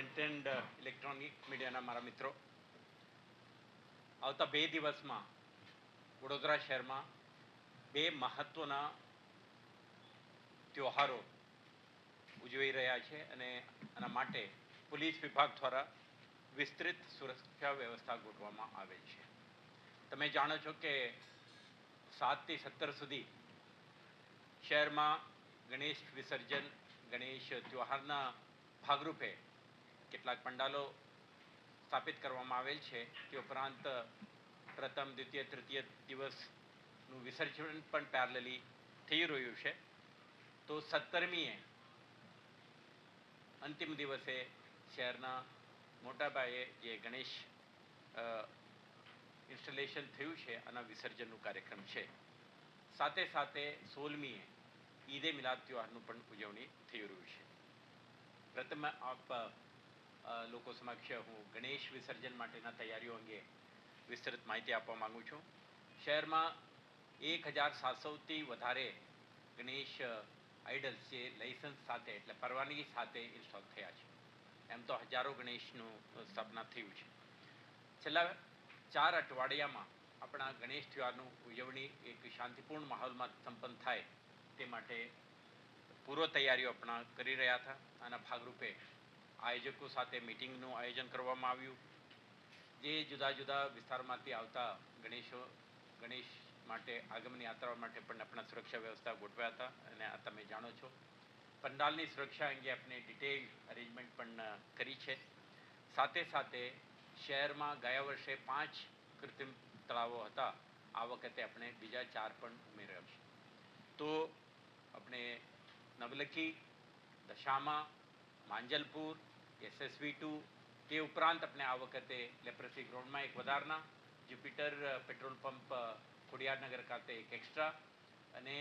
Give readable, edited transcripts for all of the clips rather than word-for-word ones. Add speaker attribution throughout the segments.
Speaker 1: Print and electronic મીડિયાના મારા મિત્રો, આવતા 2 દિવસમાં વડોદરા શહેરમાં 2 મહત્વના તહેવારો ઉજવી રહ્યા છે અને આના માટે પોલીસ વિભાગ દ્વારા વિસ્તૃત સુરક્ષા વ્યવસ્થા ગોઠવવામાં આવેલ છે. તમે જાણો છો કે 7 થી 17 સુધી શહેરમાં ગણેશ વિસર્જન, ગણેશ તહેવારના ભાગરૂપે કેટલાક પંડાલો સ્થાપિત કરવામાં આવેલ છે. તે ઉપરાંત પ્રથમ, દ્વિતીય, તૃતીય દિવસનું વિસર્જન પણ પેરેલલી થઈ રહ્યું છે. તો 17મીએ અંતિમ દિવસે શહેરના મોટા પાયે જે ગણેશ ઇન્સ્ટોલેશન થયું છે આના વિસર્જનનું કાર્યક્રમ છે. સાથે સાથે 16મીએ ઈદે મિલાદ તહેવારનું પણ ઉજવણી થઈ રહ્યું છે. પ્રથમ આપ લોકો સમક્ષ હું ગણેશ વિસર્જન માટેના તૈયારીઓ અંગે વિસ્તૃત માહિતી આપવા માગું છું. શહેરમાં 1700થી વધારે ગણેશ આઇડલ્સ જે લાઇસન્સ સાથે એટલે પરવાનગી સાથે ઇન્સ્ટોલ થયા છે. એમ તો હજારો ગણેશનું સ્થાપના થયું છે. છેલ્લા 4 અઠવાડિયામાં આપણા ગણેશ તહેવારનું ઉજવણી એક શાંતિપૂર્ણ માહોલમાં સંપન્ન થાય તે માટે પૂર્વ તૈયારીઓ આપણા કરી રહ્યા હતા. આના ભાગરૂપે આયોજકો સાથે મિટિંગનું આયોજન કરવામાં આવ્યું. જે જુદા જુદા વિસ્તારમાંથી આવતા ગણેશ માટે આગમન યાત્રાઓ માટે પણ આપણા સુરક્ષા વ્યવસ્થા ગોઠવ્યા હતા અને આ તમે જાણો છો. પંડાલની સુરક્ષા અંગે આપણે ડિટેલ અરેન્જમેન્ટ પણ કરી છે. સાથે સાથે શહેરમાં ગયા વર્ષે 5 કૃત્રિમ તળાવો હતા. આ વખતે આપણે બીજા 4 પણ ઉમેર્યા છે. તો આપણે નવલખી, દશામા, માંજલપુર, SSV2 તે ઉપરાંત આપણે આ વખતે લેપ્રસી ગ્રાઉન્ડમાં એક વધારના, જ્યુપિટર પેટ્રોલ પંપ ખોડિયારનગર ખાતે એક એક્સ્ટ્રા અને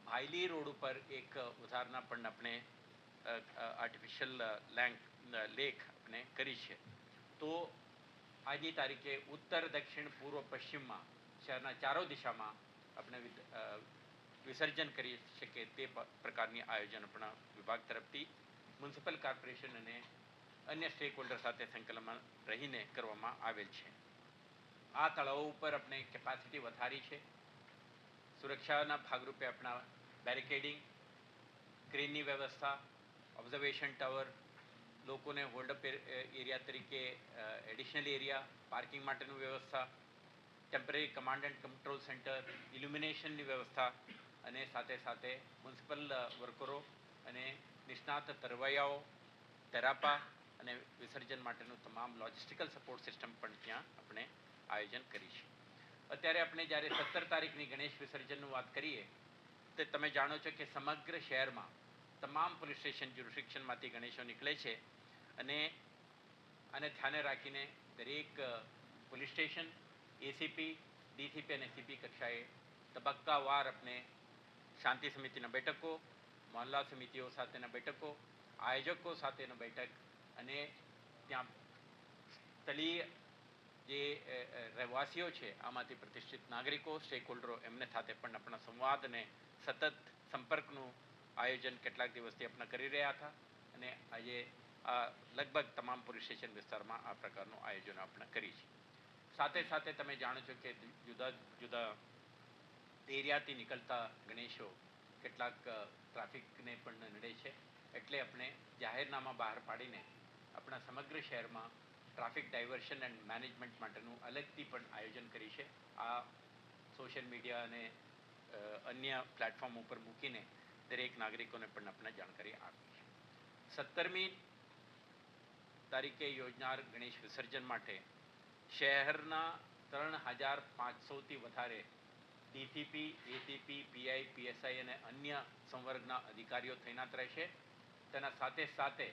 Speaker 1: ભાયલી રોડ ઉપર એક વધારના પણ આપણે આર્ટિફિશિયલ લેક આપણે કરી છે. તો આજની તારીખે ઉત્તર, દક્ષિણ, પૂર્વ, પશ્ચિમમાં શહેરના ચારો દિશામાં આપણે વિસર્જન કરી શકીએ તે પ્રકારની આયોજન આપણા વિભાગ તરફથી મ્યુનિસિપલ કોર્પોરેશન અને અન્ય સ્ટેક હોલ્ડર સાથે સંકલનમાં રહીને કરવામાં આવેલ છે. આ તળાવો ઉપર આપણે કેપેસિટી વધારી છે. સુરક્ષાના ભાગરૂપે આપણા બેરિકેડિંગ, ક્રેનની વ્યવસ્થા, ઓબ્ઝર્વેશન ટાવર, લોકોને હોલ્ડઅપ એરિયા તરીકે એડિશનલ એરિયા, પાર્કિંગ માટેની વ્યવસ્થા, temporary command and control centre, ઇલ્યુમિનેશનની વ્યવસ્થા અને સાથે સાથે મ્યુનિસિપલ વર્કરો અને નિષ્ણાત તરવૈયાઓ, તેરાપા અને વિસર્જન માટેનું તમામ લોજિસ્ટિકલ સપોર્ટ સિસ્ટમ પણ ત્યાં આપણે આયોજન કરી છે. અત્યારે આપણે જ્યારે 17 તારીખની ગણેશ વિસર્જનની વાત કરીએ તો તમે જાણો છો કે સમગ્ર શહેરમાં તમામ પોલીસ સ્ટેશન જ્યુરિસ્ડિક્શનમાંથી ગણેશો નીકળે છે અને આને ધ્યાને રાખીને દરેક પોલીસ સ્ટેશન, ACP, DCP અને CP કક્ષાએ તબક્કાવાર આપણે શાંતિ સમિતિના બેઠકો, મહોલ્લા સમિતિઓ સાથેના બેઠકો, આયોજકો સાથેના બેઠક અને ત્યાં સ્થળીય જે રહેવાસીઓ છે આમાંથી પ્રતિષ્ઠિત નાગરિકો, સ્ટેક હોલ્ડરો એમને સાથે પણ આપણા સંવાદ અને સતત સંપર્કનું આયોજન કેટલાક દિવસથી આપણે કરી રહ્યા હતા અને આજે લગભગ તમામ પોલીસ સ્ટેશન વિસ્તારમાં આ પ્રકારનું આયોજન આપણે કરી છે. સાથે સાથે તમે જાણો છો કે જુદા જુદા એરિયાથી નીકળતા ગણેશો કેટલાક ટ્રાફિકને પણ નડે છે. એટલે આપણે જાહેરનામા બહાર પાડીને આપણા સમગ્ર શહેરમાં ટ્રાફિક ડાયવર્શન એન્ડ મેનેજમેન્ટ માટેનું અલગથી પણ આયોજન કરી છે. આ સોશિયલ મીડિયા અને અન્ય પ્લેટફોર્મ ઉપર મૂકીને દરેક નાગરિકોને પણ આપણે જાણકારી આપી છે. 17મી તારીખે યોજનાર ગણેશ વિસર્જન માટે શહેરના 3500થી વધારે DCP, ACP, PI, PSI અને અન્ય સંવર્ગના અધિકારીઓ તૈનાત રહેશે. તેના સાથે સાથે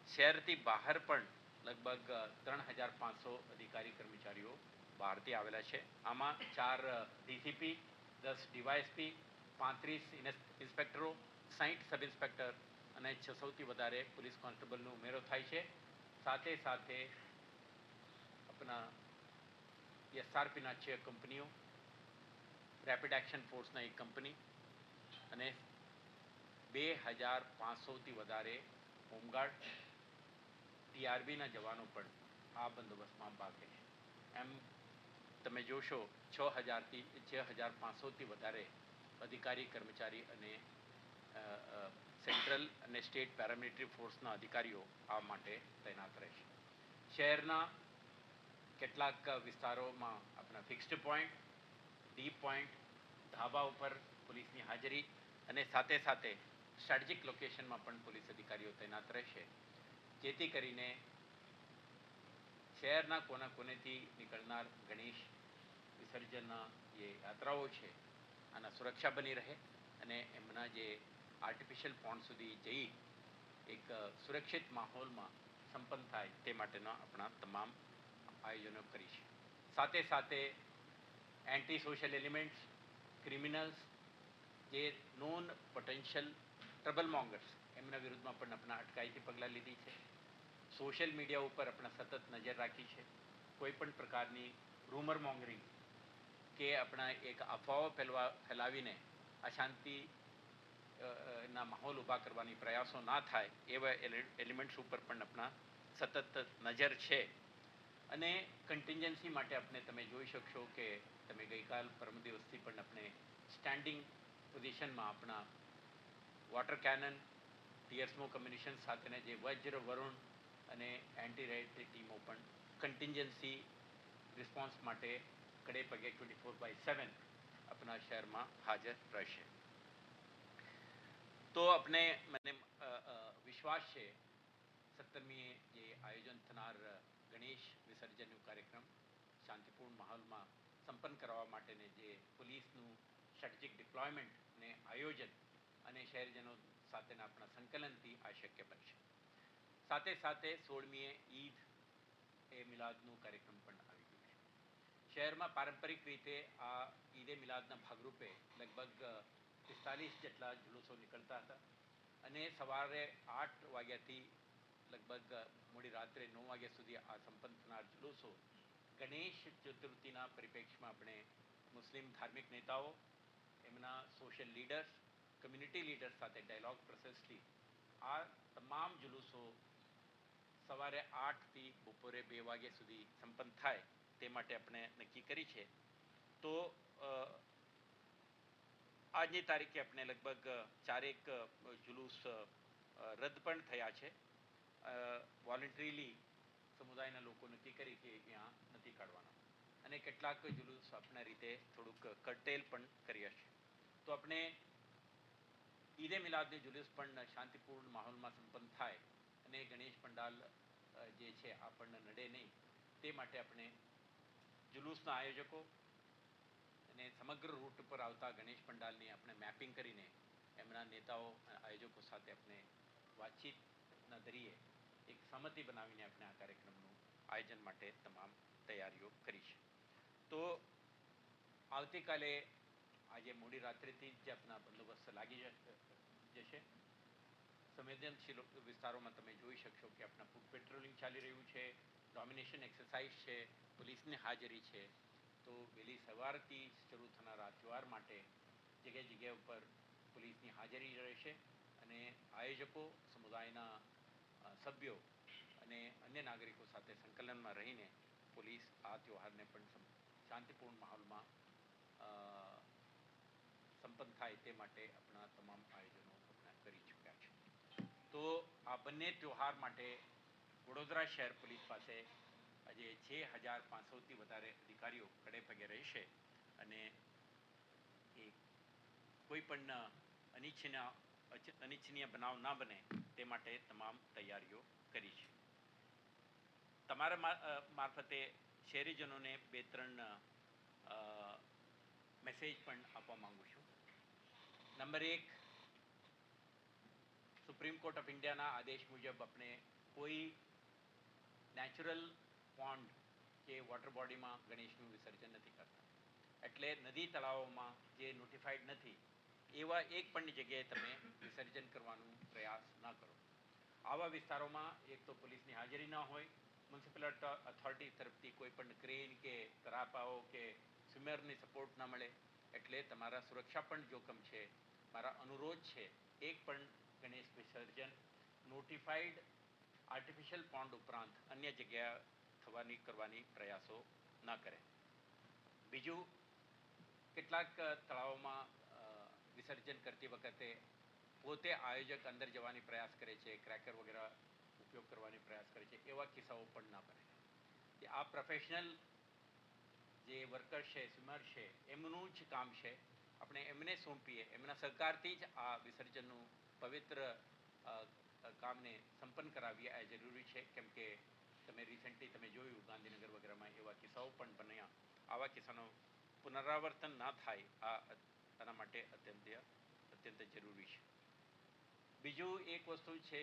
Speaker 1: શહેરથી બહાર પણ લગભગ 3500 અધિકારી કર્મચારીઓ બહારથી આવેલા છે. આમાં 4 DCP, 10 DYSP, 35 ઇન્સ્પેક્ટરો, 60 સબ ઇન્સ્પેક્ટર અને 600થી વધારે પોલીસ કોન્સ્ટેબલનો ઉમેરો થાય છે. સાથે સાથે આપણા SRPના 6 કંપનીઓ, રેપિડ એક્શન ફોર્સના 1 કંપની અને 2500થી વધારે હોમગાર્ડ ટીઆરબીના જવાનો પણ આ બંદોબસ્તમાં ભાગ લેશે. એમ તમે જોશો 6500થી વધારે અધિકારી કર્મચારી અને સેન્ટ્રલ અને સ્ટેટ પેરામિલિટરી ફોર્સના અધિકારીઓ આ માટે તૈનાત રહેશે. શહેરના કેટલાક વિસ્તારોમાં આપણા ફિક્સ્ડ પોઈન્ટ, ડીપ પોઈન્ટ, ધાબા ઉપર પોલીસની હાજરી અને સાથે સાથે સ્ટ્રેટેજિક લોકેશનમાં પણ પોલીસ અધિકારીઓ તૈનાત રહેશે, જેથી કરીને શહેરના કોના કોનેથી નીકળનાર ગણેશ વિસર્જનના જે યાત્રાઓ છે આના સુરક્ષા બની રહે અને એમના જે આર્ટિફિશિયલ પોન્ડ સુધી જઈ એક સુરક્ષિત માહોલમાં સંપન્ન થાય તે માટેના આપણા તમામ આયોજનો કરી છે. સાથે સાથે એન્ટી સોશિયલ એલિમેન્ટ્સ, ક્રિમિનલ્સ, જે નોન પોટેન્શિયલ ટ્રબલ મોંગર્સ એમના વિરુદ્ધમાં પણ આપણા અટકાયતી પગલાં લીધી છે. સોશિયલ મીડિયા ઉપર આપણે સતત નજર રાખી છે. કોઈ પણ પ્રકારની રૂમર મોંગરિંગ કે આપણા એક અફવાઓ ફેલાવીને અશાંતિ ના માહોલ ઊભા કરવાની પ્રયાસો ના થાય એવા એલિમેન્ટ્સ ઉપર પણ આપણા સતત નજર છે. અને કન્ટિન્જન્સી માટે આપણે તમે જોઈ શકશો કે તમે ગઈકાલ પરમ દિવસથી પણ આપણે સ્ટેન્ડિંગ પોઝિશનમાં આપણા વોટર કેનન, ટીયર સ્મોક કમ્યુનિશન સાથેના જે વજ્ર, વરુણ અને એન્ટી રેડની ટીમો પણ કન્ટિન્જન્સી રિસ્પોન્સ માટે કડે પગે 24/7 આપણા શહેરમાં હાજર રહેશે. તો આપણે મને વિશ્વાસ છે 17મીએ જે આયોજન થનાર ગણેશ વિસર્જનનું કાર્યક્રમ શાંતિપૂર્ણ માહોલમાં સંપન્ન કરવા માટેને જે પોલીસનું સ્ટ્રેટેજિક ડિપ્લોયમેન્ટ અને આયોજન અને શહેરજનો સાથેના આપણા સંકલનથી આ શક્ય બનશે. સાથે સાથે 16મીએ ઈદ એ મિલાદનું કાર્યક્રમ પણ આવી ગયું છે. શહેરમાં પારંપરિક રીતે આ ઈદે મિલાદના ભાગરૂપે લગભગ 45 જેટલા જુલુસો નીકળતા હતા અને સવારે 8 વાગ્યાથી લગભગ મોડી રાત્રે 9 વાગ્યા સુધી આ સંપન્ન થનાર જુલુસો ગણેશ ચતુર્થીના પરિપ્રેક્ષમાં આપણે મુસ્લિમ ધાર્મિક નેતાઓ, એમના સોશિયલ લીડર્સ, કમ્યુનિટી લીડર્સ સાથે ડાયલોગ પ્રોસેસથી આ તમામ જુલુસો સવારે 8થી બપોરે 2 વાગ્યા સુધી સંપન્ન થાય તે માટે આપણે નક્કી કરી છે. તો આજની તારીખે આપણે લગભગ 4 જુલુસ રદ પણ થયા છે. વોલન્ટરીલી સમુદાયના લોકો નક્કી કરી કે ત્યાં નથી કાઢવાના અને કેટલાક જુલુસ આપણા રીતે થોડુંક કટેલ પણ કર્યા છે. તો આપણે ઈદે મિલાદની જુલુસ પણ શાંતિપૂર્ણ માહોલમાં સંપન્ન થાય અને ગણેશ પંડાલ જે છે આપણને નડે નહીં તે માટે આપણે જુલુસના આયોજકો અને સમગ્ર રૂટ પર આવતા ગણેશ પંડાલની આપણે મેપિંગ કરીને એમના નેતાઓ આયોજકો સાથે આપણે વાતચીતના ધરીએ એક સહમતિ બનાવીને આપણે આ કાર્યક્રમનું આયોજન માટે તમામ તૈયારીઓ કરી છે. તો આવતીકાલે આજે મોડી રાત્રિથી જ આપણા બંદોબસ્ત લાગી જશે. સંવેદનશીલ વિસ્તારોમાં તમે જોઈ શકશો કે આપણા ફૂડ પેટ્રોલિંગ ચાલી રહ્યું છે, ડોમિનેશન એક્સરસાઇઝ છે, પોલીસની હાજરી છે. તો વહેલી સવારથી શરૂ થનાર આ તહેવાર માટે જગ્યા જગ્યા ઉપર પોલીસની હાજરી રહેશે અને આયોજકો, સમુદાયના સભ્યો અને અન્ય નાગરિકો સાથે સંકલનમાં રહીને પોલીસ આ તહેવારને પણ શાંતિપૂર્ણ માહોલમાં સંપન્ન થાય તે માટે આપણા તમામ આયોજનો આપણે કરી ચૂક્યા છે. તો આ બંને તહેવાર માટે વડોદરા શહેર પોલીસ પાસે આજે 6500થી વધારે અધિકારીઓ ખડે પગે રહેશે અને એ કોઈ પણ અનિચ્છનીય બનાવ ના બને તે માટે તમામ તૈયારીઓ કરી છે. તમારા મારફતે શહેરીજનોને 2-3 મેસેજ પણ આપવા માગું છું. નંબર 1, સુપ્રીમ કોર્ટ ઓફ ઇન્ડિયાના આદેશ મુજબ આપણે કોઈ નેચરલ પોન્ડ કે વોટર બોડીમાં ગણેશનું વિસર્જન નથી કરતા. એટલે નદી તળાવોમાં જે નોટિફાઈડ નથી એવા એક પણ જગ્યાએ તમે વિસર્જન કરવાનો પ્રયાસ ન કરો. આવા વિસ્તારોમાં એક તો પોલીસની હાજરી ન હોય, મ્યુનિસિપલ અથોરિટી તરફથી કોઈ પણ ક્રેન કે તરાપાઓ કે સ્વિમરની સપોર્ટ ન મળે એટલે તમારા સુરક્ષા પણ જોખમ છે. મારા અનુરોધ છે એક પણ ગણેશ વિસર્જન નોટિફાઈડ આર્ટિફિશિયલ પોન્ડ ઉપરાંત અન્ય જગ્યા કરવાની પ્રયાસો ન કરે. બીજું, કેટલાક તળાવોમાં વિસર્જન કરતી વખતે પોતે આયોજક અંદર જવાની પ્રયાસ કરે છે, ક્રેકર વગેરે ઉપયોગ કરવાની પ્રયાસ કરે છે, એવા કિસ્સાઓ પણ ન કરે. આ પ્રોફેશનલ જે વર્કર છે, સ્વિમર છે, એમનું જ કામ છે. આપણે એમને સોંપીએ, એમના સહકારથી જ આ વિસર્જનનું પવિત્ર કામને સંપન્ન કરાવીએ આ જરૂરી છે. કેમ કે તમે રિસેન્ટલી તમે જોયું ગાંધીનગર વગેરેમાં એવા કિસ્સાઓ પણ બન્યા. આવા કિસ્સાનો પુનરાવર્તન ના થાય આના માટે અત્યંત જરૂરી છે. બીજું એક વસ્તુ છે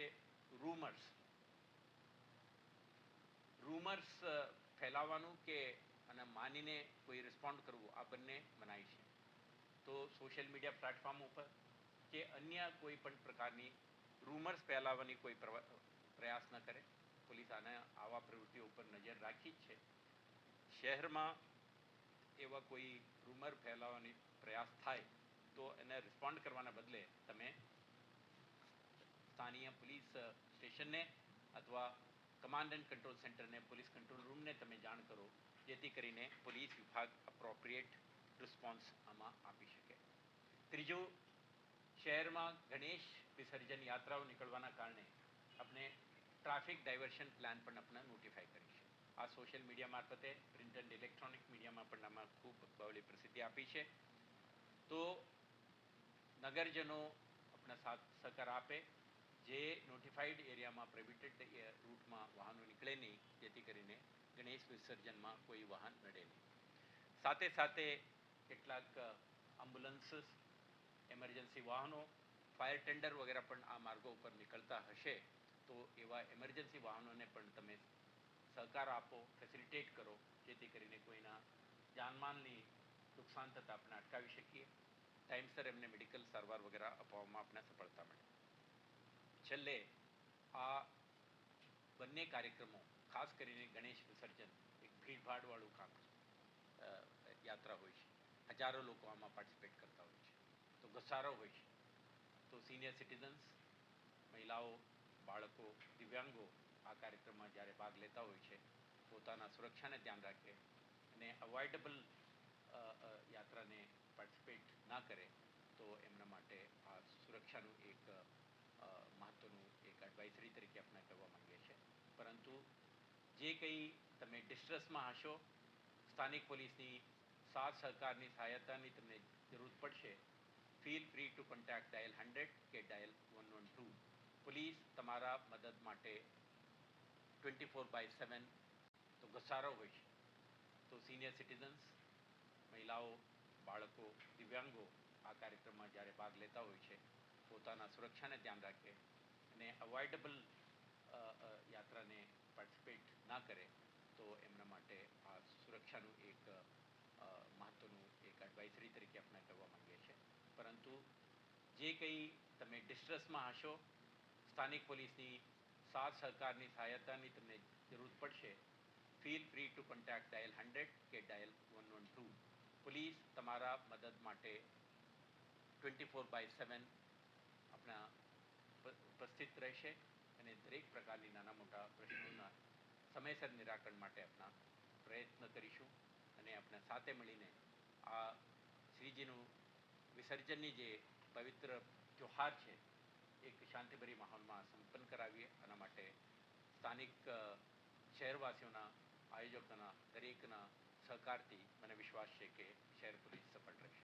Speaker 1: રૂમર્સ ફેલાવવાનું કે અને માનીને કોઈ રિસ્પોન્ડ કરવું, આ બંને મનાય છે. તો સોશિયલ મીડિયા પ્લેટફોર્મ ઉપર કે અન્ય કોઈ પણ પ્રકારની રૂમર્સ ફેલાવવાની કોઈ પ્રયાસ ન કરે. પોલીસ આવા પ્રવૃત્તિઓ ઉપર નજર રાખી જ છે. શહેરમાં એવા કોઈ રૂમર ફેલાવવાની પ્રયાસ થાય તો એને રિસ્પોન્ડ કરવાના બદલે તમે સ્થાનીય પોલીસ સ્ટેશનને અથવા કમાન્ડ એન્ડ કંટ્રોલ સેન્ટરને, પોલીસ કંટ્રોલ રૂમને તમે જાણ કરો, જેથી કરીને પોલીસ વિભાગ અપ્રોપ્રિએટ રિસ્પોન્સ આમાં આપી શકે. ત્રીજું, શહેરમાં ગણેશ વિસર્જન યાત્રાઓ નીકળવાના કારણે આપણે ટ્રાફિક ડાયવર્શન પ્લાન પણ આપણે નોટિફાઈ કરી છે. આ સોશિયલ મીડિયા મારફતે, પ્રિન્ટ એન્ડ ઇલેક્ટ્રોનિક મીડિયામાં પણ આમાં ખૂબ બહોળી પ્રસિદ્ધિ આપી છે. તો નગરજનો આપણા સાથ સહકાર આપે, જે નોટિફાઈડ એરિયામાં પ્રોહિબિટેડ રૂટમાં વાહનો નીકળે નહીં, જેથી કરીને ગણેશ વિસર્જનમાં કોઈ વાહન નડે નહીં. સાથે સાથે કેટલાક એમ્બ્યુલન્સીસ, એમરજન્સી વાહનો, ફાયર ટેન્ડર વગેરે પણ આ માર્ગો ઉપર નીકળતા હશે. તો એવા એમરજન્સી વાહનોને પણ તમે સહકાર આપો, ફેસિલિટેટ કરો, જેથી કરીને કોઈના જાનમાલની નુકસાન થતાં આપણે અટકાવી શકીએ. ટાઈમસર એમને મેડિકલ સારવાર વગેરે અપાવવામાં આપણે સફળતા મળે. છેલ્લે, આ બંને કાર્યક્રમો, ખાસ કરીને ગણેશ વિસર્જન એક ભીડભાડવાળું કામ છે, યાત્રા હોય છે. હજારો લોકો આમાં પાર્ટિસિપેટ કરતા હોય છે. તો ઘસારો હોય છે. તો સિનિયર સિટીઝન્સ, મહિલાઓ, બાળકો, દિવ્યાંગો આ કાર્યક્રમમાં જ્યારે ભાગ લેતા હોય છે, પોતાના સુરક્ષાને ધ્યાન રાખે અને અવોઇડેબલ યાત્રાને પાર્ટિસિપેટ ના કરે, તો એમના માટે આ સુરક્ષાનું એક મહત્ત્વનું એક એડવાઇઝરી તરીકે આપણે કહેવા માંગીએ છીએ. પરંતુ જે કંઈ તમે ડિસ્ટ્રેસમાં હશો, સ્થાનિક પોલીસની સાથ સહકારની સહાયતાની તમને જરૂર પડશે, feel free two contact dial 100 કે ડાયલ 112. પોલીસ તમારા મદદ માટે 24/7 તો ઘસારો હોય છે. તો સિનિયર સિટીઝન્સ, મહિલાઓ, બાળકો, દિવ્યાંગો આ કાર્યક્રમમાં જ્યારે ભાગ લેતા હોય છે, પોતાના સુરક્ષાને ધ્યાન રાખે અને અવોઇડેબલ યાત્રાને પાર્ટિસિપેટ ના કરે, તો એમના માટે આ સુરક્ષાનું એક મહત્ત્વનું એક એડવાઇઝરી તરીકે આપણે કહેવા માંગીએ છીએ. પરંતુ જે કંઈ તમે ડિસ્ટ્રેસમાં હશો, સ્થાનિક પોલીસની સાથ સહકારની સહાયતાની તમને જરૂર પડશે, feel free two contact dial 100 કે ડાયલ 112. પોલીસ તમારા મદદ માટે 24/7 આપણા ઉપસ્થિત રહેશે અને દરેક પ્રકારની નાના મોટા પ્રશ્નોના સમયસર નિરાકરણ માટે આપણા પ્રયત્ન કરીશું. અને આપણે સાથે મળીને આ શ્રીજીનું વિસર્જનની જે પવિત્ર ત્યોહાર છે, એક શાંતિભરી માહોલમાં સંપન્ન કરાવીએ. આના માટે સ્થાનિક શહેરવાસીઓના, આયોજકોના દરેકના સહકારથી મને વિશ્વાસ છે કે શહેર પોલીસ સફળ રહેશે.